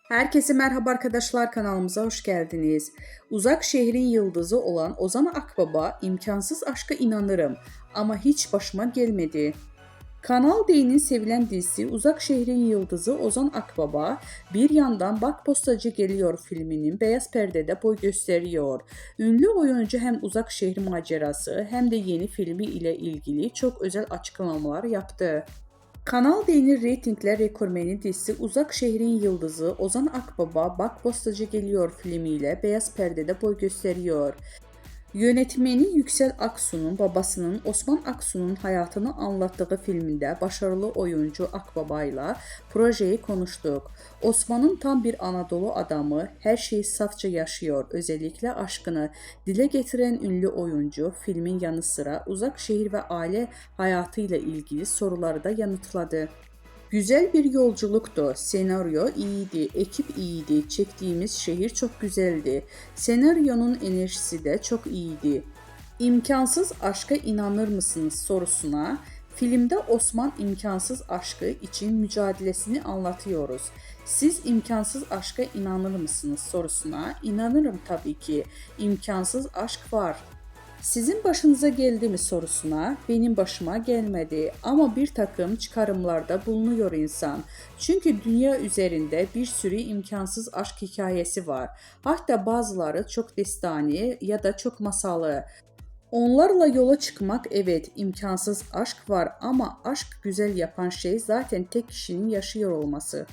Herkese merhaba arkadaşlar, kanalımıza hoş geldiniz. Uzak şehrin yıldızı olan Ozan Akbaba imkansız aşka inanırım ama hiç başıma gelmedi. Kanal D'nin sevilen dizisi Uzak Şehrin Yıldızı Ozan Akbaba bir yandan Bak Postacı Geliyor filminin beyaz perdede boy gösteriyor. Ünlü oyuncu hem Uzak Şehir macerası hem de yeni filmi ile ilgili çok özel açıklamalar yaptı. Kanal D'nin reytingler rekormeni dizisi Uzak Şehrin Yıldızı Ozan Akbaba Bak Postacı Geliyor filmiyle beyaz perdede boy gösteriyor. Yönetmeni Yüksel Aksu'nun babasının Osman Aksu'nun hayatını anlattığı filminde başarılı oyuncu Akbaba ile projeyi konuştuk. Osman'ın tam bir Anadolu adamı, her şeyi safça yaşıyor, özellikle aşkını dile getiren ünlü oyuncu filmin yanı sıra uzak şehir ve aile hayatıyla ilgili soruları da yanıtladı. Güzel bir yolculuktu. Senaryo iyiydi, ekip iyiydi, çektiğimiz şehir çok güzeldi. Senaryonun enerjisi de çok iyiydi. İmkansız aşka inanır mısınız sorusuna filmde Osman imkansız aşkı için mücadelesini anlatıyoruz. Siz imkansız aşka inanır mısınız sorusuna inanırım tabii ki. İmkansız aşk var. Sizin başınıza geldi mi sorusuna benim başıma gelmedi ama bir takım çıkarımlarda bulunuyor insan. Çünkü dünya üzerinde bir sürü imkansız aşk hikayesi var. Hatta bazıları çok destani ya da çok masalı. Onlarla yola çıkmak evet imkansız aşk var ama aşk güzel yapan şey zaten tek kişinin yaşıyor olması.